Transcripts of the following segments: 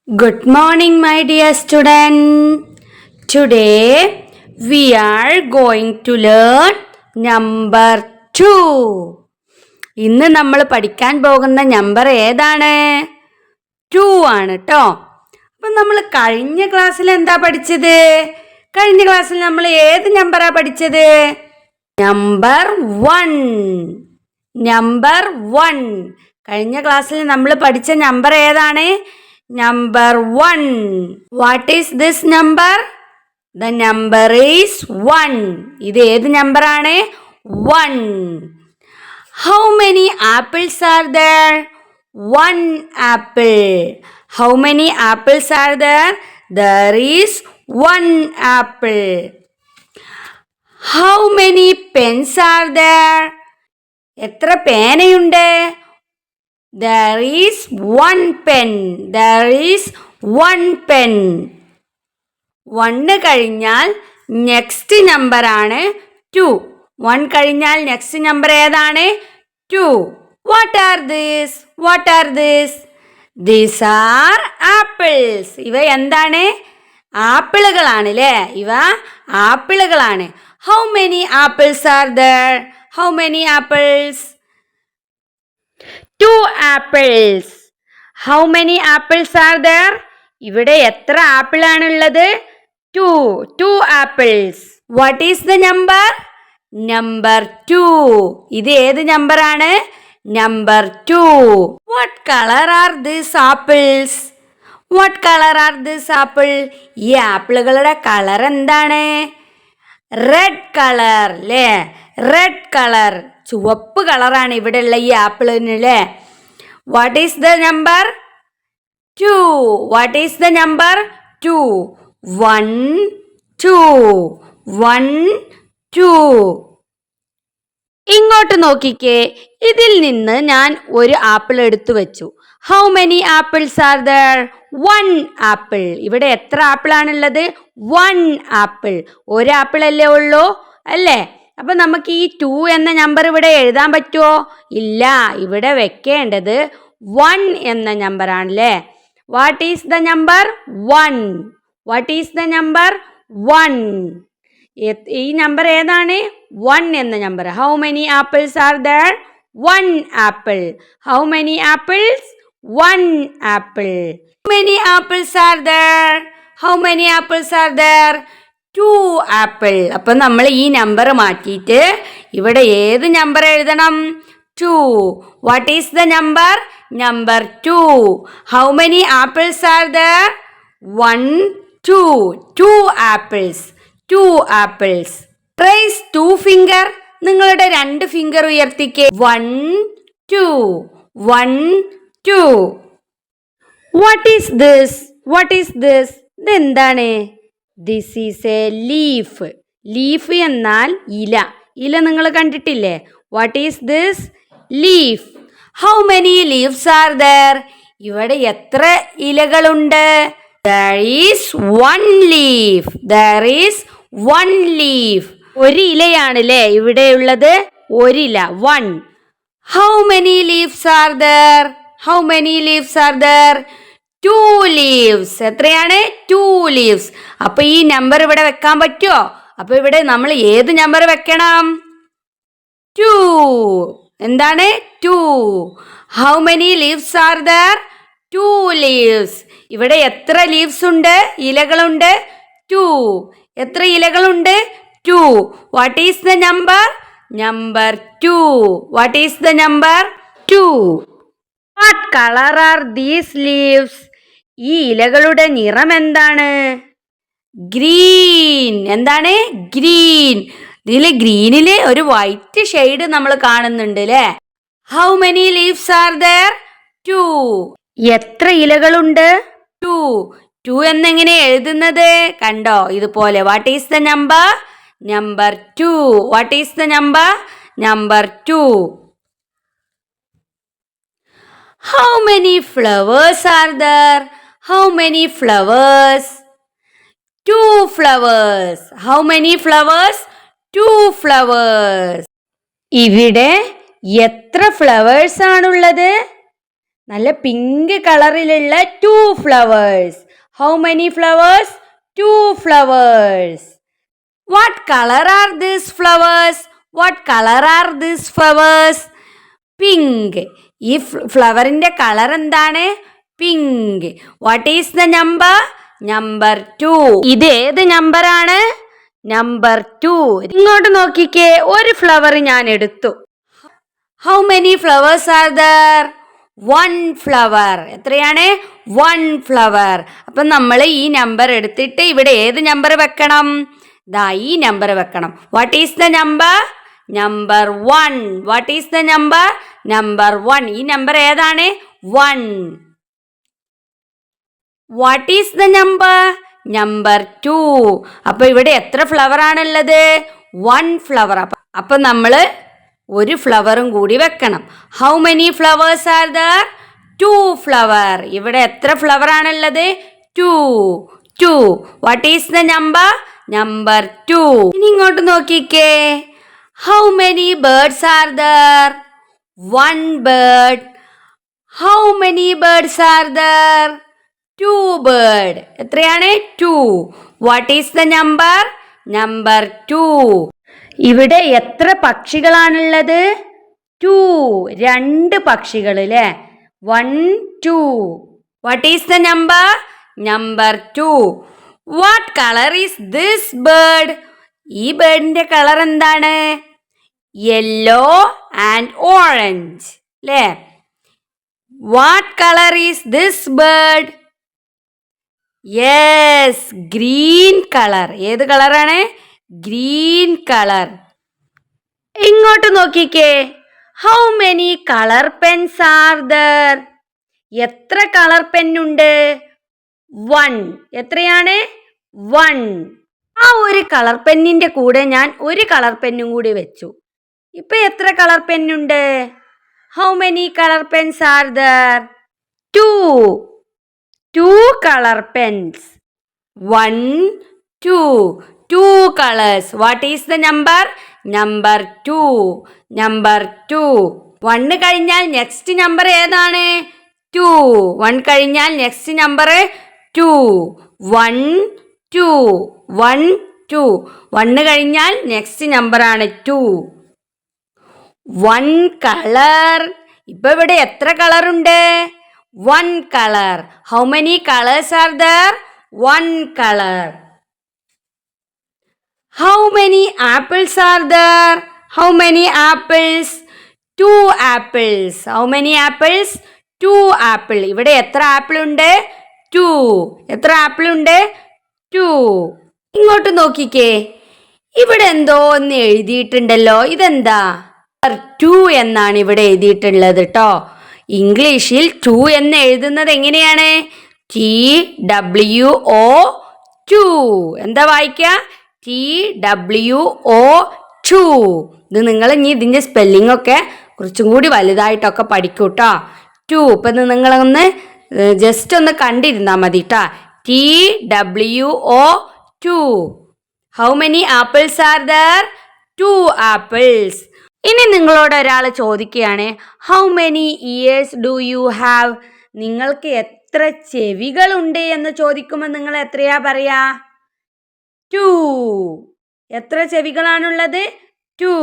Good morning, my dear student. Today we are going to learn number 2. ഇന്ന് നമ്മൾ പഠിക്കാൻ പോകുന്ന നമ്പർ ഏതാണ്? 2 ആണ് ട്ടോ. അപ്പം നമ്മൾ കഴിഞ്ഞ ക്ലാസ്സിൽ എന്താ പഠിച്ചത്? കഴിഞ്ഞ ക്ലാസ്സിൽ നമ്മൾ ഏത് നമ്പറാ പഠിച്ചത്? നമ്പർ 1. നമ്പർ 1. കഴിഞ്ഞ ക്ലാസ്സിൽ നമ്മൾ പഠിച്ച നമ്പർ ഏതാണ്? Number 1. What is this number? The number is 1. ഇത് ഏത് നമ്പർ ആണ്? 1. How many apples are there? 1 apple. How many apples are there? There is 1 apple. How many pens are there? എത്ര പേനയുണ്ട്? There is 1 pen. There is 1 pen. 1 കഴിഞ്ഞാൽ next number ആണ് 2. 1 കഴിഞ്ഞാൽ next number ഏതാണ്? 2. What are these? What are these? These are apples. ഇവ എന്താണ്? ആപ്പിളുകളാണ് അല്ലേ? ഇവ ആപ്പിളുകളാണ്. How many apples are there? How many apples? 2 apples. How many apples are there? ഇവിടെ എത്ര ആപ്പിൾ ആണുള്ളത്? 2 apples. What is the number? Number 2. ഇത് ഏത് നമ്പർ ആണ്? Number 2. What color are these apples? What color are these apple? ഈ ആപ്പിളുകളുടെ colour എന്താണ്? Red colour അല്ലേ? Red colour, ചുവപ്പ് കളറാണ് ഇവിടെ ഉള്ള ഈ ആപ്പിളിന് അല്ലേ? What is the number? 2. What is the number? 2. 1 2 1 2. ഇങ്ങോട്ട് നോക്കിക്കേ, ഇതിൽ നിന്ന് ഞാൻ ഒരു ആപ്പിൾ എടുത്തു വെച്ചു. How many apples are there? 1 apple. ഇവിടെ എത്ര ആപ്പിൾ ആണുള്ളത്? 1 ആപ്പിൾ. ഒരു ആപ്പിൾ അല്ലേ ഉള്ളൂ അല്ലേ? അപ്പൊ നമുക്ക് ഈ 2 എന്ന നമ്പർ ഇവിടെ എഴുതാൻ പറ്റുമോ? ഇല്ല, ഇവിടെ വെക്കേണ്ടത് 1 എന്ന നമ്പർ ആണല്ലേ? What is the number? 1. What is the number? 1. ഈ നമ്പർ ഏതാണ്? 1 എന്ന number. How many apples are there? 1 apple. How many apples? 1 apple. How many apples are there? How many apples are there? 2 apple. അപ്പൊ നമ്മൾ ഈ number മാറ്റിയിട്ട് ഇവിടെ ഏത് number എഴുതണം? 2. What is the number? Number 2. How many apples are there? 1 2. 2 apples. 2 apples. Raise 2 finger. നിങ്ങളുടെ 2 finger ഉയർത്തിക്കേ. 1 2 1 2. What is this? What is this? ഇതെന്താണ്? This is a leaf. Leaf എന്നാൽ ഇല. ഇല നിങ്ങൾ കണ്ടിട്ടില്ലേ? What is this? Leaf. How many leaves are there? ഇവിടെ എത്ര ഇലകളുണ്ട്? There is 1 leaf. There is 1 leaf. ഒരു ഇലയാണല്ലേ ഇവിടെ ഉള്ളത്? ഒരില. 1. How many leaves are there? How many leaves are there? 2 leaves. എത്രയാണ്? 2 leaves. അപ്പൊ ഈ നമ്പർ ഇവിടെ വെക്കാൻ പറ്റുമോ? അപ്പൊ ഇവിടെ നമ്മൾ ഏത് നമ്പർ വെക്കണം? 2. എന്താണ്? 2. How many leaves are there? 2 leaves. ഇവിടെ എത്ര ലീവ്സ് ഉണ്ട്? ഇലകളുണ്ട്? 2. എത്ര ഇലകളുണ്ട്? 2. What is the number? Number 2. What is the number? 2. What color are these leaves? ഈ ഇലകളുടെ നിറം എന്താണ്? ഗ്രീൻ. എന്താണ്? ഗ്രീൻ. ഇതില് ഗ്രീനില് ഒരു വൈറ്റ് ഷെയ്ഡ് നമ്മൾ കാണുന്നുണ്ട് അല്ലേ? How many leaves R there? 2. എത്ര ഇലകളുണ്ട്? 2. 2 എന്നെങ്ങനെ എഴുതുന്നത്? കണ്ടോ? ഇതുപോലെ. What is the number? Number 2. What is the number? Number 2. How many flowers are there? How many flowers? 2 flowers. How many flowers? 2 flowers. ഇവിടെ എത്ര ഫ്ലവേഴ്സ് ആണുള്ളത്? നല്ല പിങ്ക് കളറിലുള്ള 2 flowers. How many flowers? 2 flowers. What color are these flowers? What color are these flowers? Pink. ഈ ഫ്ലവറിന്റെ colour എന്താണ്? Pink. What is the number? Number 2. ഇത് ഏത് number ആണ്? നമ്പർ 2. ഇങ്ങോട്ട് നോക്കിക്കേ, ഒരു ഫ്ലവർ ഞാൻ എടുത്തു. How many flowers are there? 1 flower. എത്രയാണ്? 1 flower. അപ്പം നമ്മൾ ഈ നമ്പർ എടുത്തിട്ട് ഇവിടെ ഏത് നമ്പർ വെക്കണം? ദാ ഈ നമ്പർ വെക്കണം. What is the number? Number 1. What is the number? Number 1. ഈ നമ്പർ ഏതാണ്? 1. What is the number? Number 2. അപ്പൊ ഇവിടെ എത്ര ഫ്ലവർ ആണുള്ളത്? 1 ഫ്ലവർ. അപ്പൊ നമ്മൾ ഒരു ഫ്ലവറും കൂടി വെക്കണം. How many flowers are there? 2 flower. ഇവിടെ എത്ര ഫ്ലവർ ആണുള്ളത്? 2. What is the number? Number 2. ഇനി ഇങ്ങോട്ട് നോക്കിക്കേ. How many birds are there? 1 bird. How many birds are there? 2 bird. എത്രയാണ്? 2. What is the number? Number 2. ഇവിടെ എത്ര പക്ഷികളാണുള്ളത്? 2. 2 പക്ഷികൾ അല്ലേ? 1, 2. What is the number? Number 2. What colour is this bird? ഈ ബേർഡിന്റെ colour എന്താണ്? യെല്ലോ ആൻഡ് ഓറഞ്ച് അല്ലേ? What colour is this bird? Yes, green colour. ഏത് കളറാണ്? Green colour. ഇങ്ങോട്ട് നോക്കിക്കേ. How many colour pens are there? എത്ര കളർ പെന്നുണ്ട്? 1. എത്രയാണ്? 1. ആ ഒരു കളർ പെന്നിന്റെ കൂടെ ഞാൻ ഒരു കളർ പെന്നും കൂടി വെച്ചു. ഇപ്പൊ എത്ര കളർ പെന്നുണ്ട്? How many colour pens are there? 2 color pens. 1, 2 colors. What is the number? Number 2. Number 2. 1 കഴിഞ്ഞാൽ നെക്സ്റ്റ് നമ്പർ ഏതാണ്? 2. 1 കഴിഞ്ഞാൽ നെക്സ്റ്റ് നമ്പർ 2. 1, 2. 1, 2. 1 കഴിഞ്ഞാൽ നെക്സ്റ്റ് നമ്പർ ആണ് 2. 1 കളർ. ഇപ്പൊ ഇവിടെ എത്ര കളർ ഉണ്ട്? 1 color. How many colors are there? 1 color. How many apples are there? How many apples? 2 apples. How many apples? 2 apple. ഇവിടെ എത്ര ആപ്പിൾ ഉണ്ട്? 2. എത്ര ആപ്പിൾ ഉണ്ട്? 2. ഇങ്ങോട്ട് നോക്കിക്കേ. ഇവിടെ എന്തോ ഒന്ന് എഴുതിയിട്ടുണ്ടല്ലോ. ഇതെന്താ? 2 എന്നാണ് ഇവിടെ എഴുതിയിട്ടുള്ളത് കേട്ടോ. ഇംഗ്ലീഷിൽ 2 എന്ന് എഴുതുന്നത് എങ്ങനെയാണ്? TWO 2. എന്താ വായിക്കുക? TWO 2. ഇത് നിങ്ങൾ ഇനി ഇതിൻ്റെ സ്പെല്ലിംഗ് ഒക്കെ കുറച്ചും കൂടി വലുതായിട്ടൊക്കെ പഠിക്കൂ കേട്ടോ. 2 ഇപ്പം നിങ്ങളൊന്ന് ജസ്റ്റ് ഒന്ന് കണ്ടിരുന്നാൽ മതി കേട്ടോ. TWO 2. How many apples R there? 2 apples. ഇനി നിങ്ങളോട് ഒരാൾ ചോദിക്കുകയാണ്, how many years do you have? നിങ്ങൾക്ക് എത്ര ചെവികളുണ്ട് എന്ന് ചോദിക്കുമ്പോൾ നിങ്ങൾ എത്രയാ പറയാ? 2. എത്ര ചെവികളാണുള്ളത്? 2.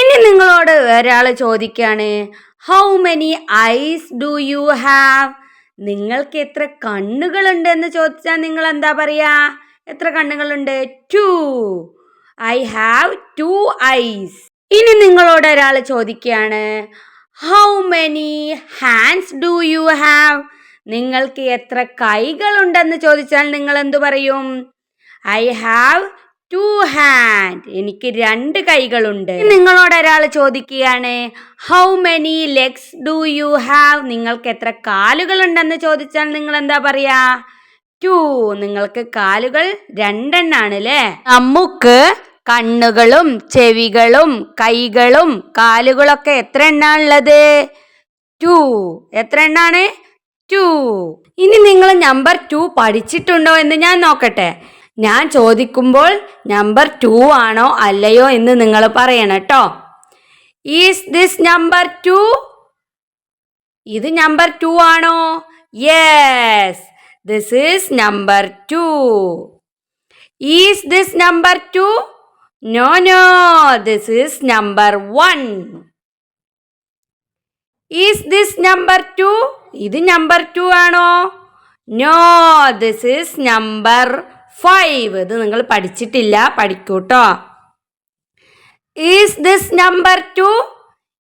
ഇനി നിങ്ങളോട് ഒരാൾ ചോദിക്കുകയാണ്, how many eyes do you have? നിങ്ങൾക്ക് എത്ര കണ്ണുകളുണ്ട് എന്ന് ചോദിച്ചാൽ നിങ്ങൾ എന്താ പറയാ? എത്ര കണ്ണുകളുണ്ട്? 2. I have 2 ice. ഇനി നിങ്ങളോട് ഒരാൾ ചോദിക്കുകയാണ്, how many hands do you have? നിങ്ങൾക്ക് എത്ര കൈകളുണ്ടെന്ന് ചോദിച്ചാൽ നിങ്ങൾ എന്തു പറയും? I have 2 hand. എനിക്ക് 2 കൈകളുണ്ട്. നിങ്ങളോട് ഒരാൾ ചോദിക്കുകയാണ്, how many legs do you have? നിങ്ങൾക്ക് എത്ര കാലുകളുണ്ടെന്ന് ചോദിച്ചാൽ നിങ്ങൾ എന്താ പറയാ? 2. നിങ്ങൾക്ക് കാലുകൾ 2 എണ്ണാണ് അല്ലേ? നമുക്ക് കണ്ണുകളും ചെവികളും കൈകളും കാലുകളൊക്കെ എത്ര എണ്ണാണുള്ളത്? 2. എത്ര എണ്ണാണ്? 2. ഇനി നിങ്ങൾ നമ്പർ 2 പഠിച്ചിട്ടുണ്ടോ എന്ന് ഞാൻ നോക്കട്ടെ. ഞാൻ ചോദിക്കുമ്പോൾ നമ്പർ 2 ആണോ അല്ലയോ എന്ന് നിങ്ങൾ പറയണം കേട്ടോ. Is this number 2? ഇത് നമ്പർ 2 ആണോ? Yes, this is number 2. Is this number 2? No no, this is number 1. Is this number 2? ഇത് നമ്പർ 2 ആണോ? No, this is number 5. ഇത് നിങ്ങൾ പഠിച്ചിട്ടില്ല, പഠിക്കൂട്ടോ. Is this number 2?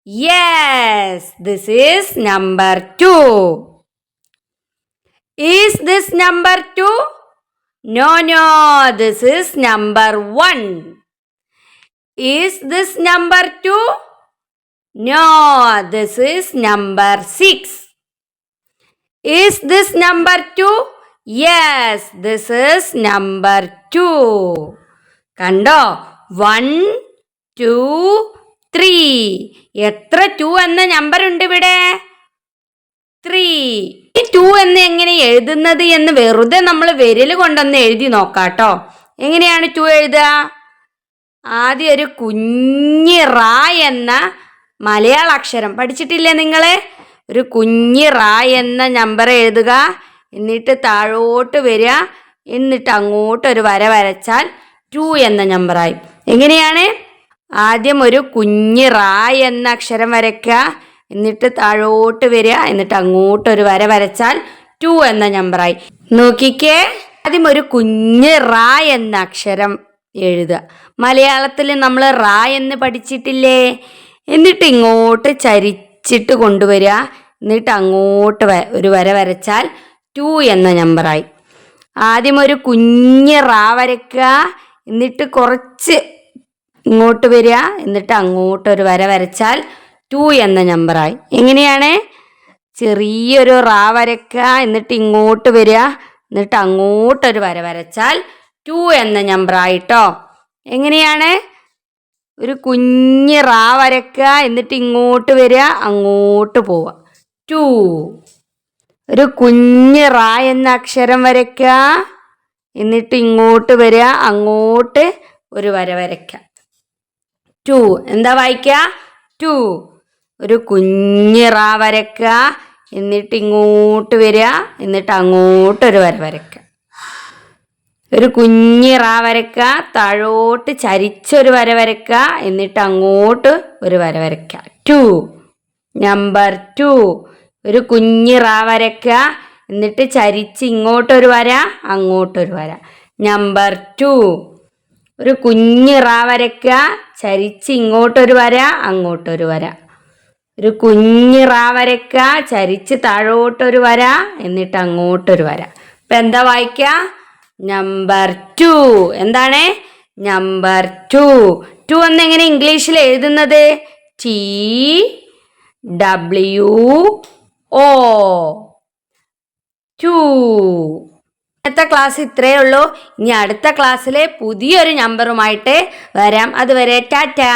Yes, this is number 2. Is this number 2? No no, this is number 1. Is this number 2? No, this is number 6. Is this number 2? Yes, this is number 2. കണ്ടോ? 1, 2, 3. എത്ര 2 എന്ന number ഉണ്ട് ഇവിടെ? 3. ഈ 2 എന്ന് എങ്ങനെ എഴുതുന്നത് എന്ന് വെറുതെ നമ്മൾ വിരൽ കൊണ്ടൊന്ന് എഴുതി നോക്കാട്ടോ. എങ്ങനെയാണ് 2 എഴുതുക? ആദ്യം ഒരു കുഞ്ഞ് റാ എന്ന മലയാള അക്ഷരം പഠിച്ചിട്ടില്ലേ നിങ്ങള്? ഒരു കുഞ്ഞ് റാ എന്ന നമ്പർ എഴുതുക, എന്നിട്ട് താഴോട്ട് വരിക, എന്നിട്ട് അങ്ങോട്ട് ഒരു വര വരച്ചാൽ 2 എന്ന നമ്പറായി. എങ്ങനെയാണ്? ആദ്യം ഒരു കുഞ്ഞ് റാ എന്ന അക്ഷരം വരയ്ക്കുക, എന്നിട്ട് താഴോട്ട് വരിക, എന്നിട്ട് അങ്ങോട്ടൊരു വര വരച്ചാൽ 2 എന്ന നമ്പറായി. നോക്കിക്കേ, ആദ്യം ഒരു കുഞ്ഞ് റാ എന്ന അക്ഷരം എഴുതുക. മലയാളത്തിൽ നമ്മൾ റാ എന്ന് പഠിച്ചിട്ടില്ലേ? എന്നിട്ട് ഇങ്ങോട്ട് ചരിച്ചിട്ട് കൊണ്ടുവരിക, എന്നിട്ട് അങ്ങോട്ട് ഒരു വര വരച്ചാൽ 2 എന്ന നമ്പറായി. ആദ്യം ഒരു കുഞ്ഞ് റാ വരയ്ക്കുക, എന്നിട്ട് കുറച്ച് ഇങ്ങോട്ട് വരിക, എന്നിട്ട് അങ്ങോട്ടൊരു വര വരച്ചാൽ 2 എന്ന നമ്പറായി. എങ്ങനെയാണ്? ചെറിയൊരു റാ വരയ്ക്കുക, എന്നിട്ട് ഇങ്ങോട്ട് വരിക, എന്നിട്ട് അങ്ങോട്ടൊരു വര വരച്ചാൽ 2 എന്ന നമ്പറായിട്ടോ. എങ്ങനെയാണ്? ഒരു കുഞ്ഞ് റാ വരയ്ക്കുക, എന്നിട്ട് ഇങ്ങോട്ട് വരിക, അങ്ങോട്ട് പോവുക, 2. ഒരു കുഞ്ഞ് റാ എന്ന അക്ഷരം വരയ്ക്കുക, എന്നിട്ട് ഇങ്ങോട്ട് വരിക, അങ്ങോട്ട് ഒരു വര വരയ്ക്കുക, 2. എന്താ വായിക്കുക? 2. ഒരു കുഞ്ഞ് റാ വരയ്ക്കുക, എന്നിട്ട് ഇങ്ങോട്ട് വരിക, എന്നിട്ട് അങ്ങോട്ടൊരു വര വരയ്ക്കുക. ഒരു കുഞ്ഞ് റാ വരയ്ക്കുക, താഴോട്ട് ചരിച്ചൊരു വര വരയ്ക്കുക, എന്നിട്ട് അങ്ങോട്ട് ഒരു വര വരയ്ക്കുക, 2. നമ്പർ 2. ഒരു കുഞ്ഞ് റാ വരയ്ക്കുക, എന്നിട്ട് ചരിച്ച് ഇങ്ങോട്ടൊരു വര, അങ്ങോട്ടൊരു വര, നമ്പർ 2. ഒരു കുഞ്ഞ് റാ വരയ്ക്കുക, ചരിച്ച് ഇങ്ങോട്ടൊരു വര, അങ്ങോട്ടൊരു വര. ഒരു കുഞ്ഞ് റാ വരയ്ക്കുക, ചരിച്ച് താഴോട്ടൊരു വര, എന്നിട്ട് അങ്ങോട്ടൊരു വര. ഇപ്പം എന്താ വായിക്കുക? നമ്പർ 2. എന്താണ്? നമ്പർ 2. 2 എന്നെങ്ങനെ ഇംഗ്ലീഷിൽ എഴുതുന്നത്? TWO 2. ഇന്നത്തെ ക്ലാസ് ഇത്രയേ ഉള്ളൂ. ഇനി അടുത്ത ക്ലാസ്സിലെ പുതിയൊരു നമ്പറുമായിട്ട് വരാം. അതുവരെ ടാറ്റാ.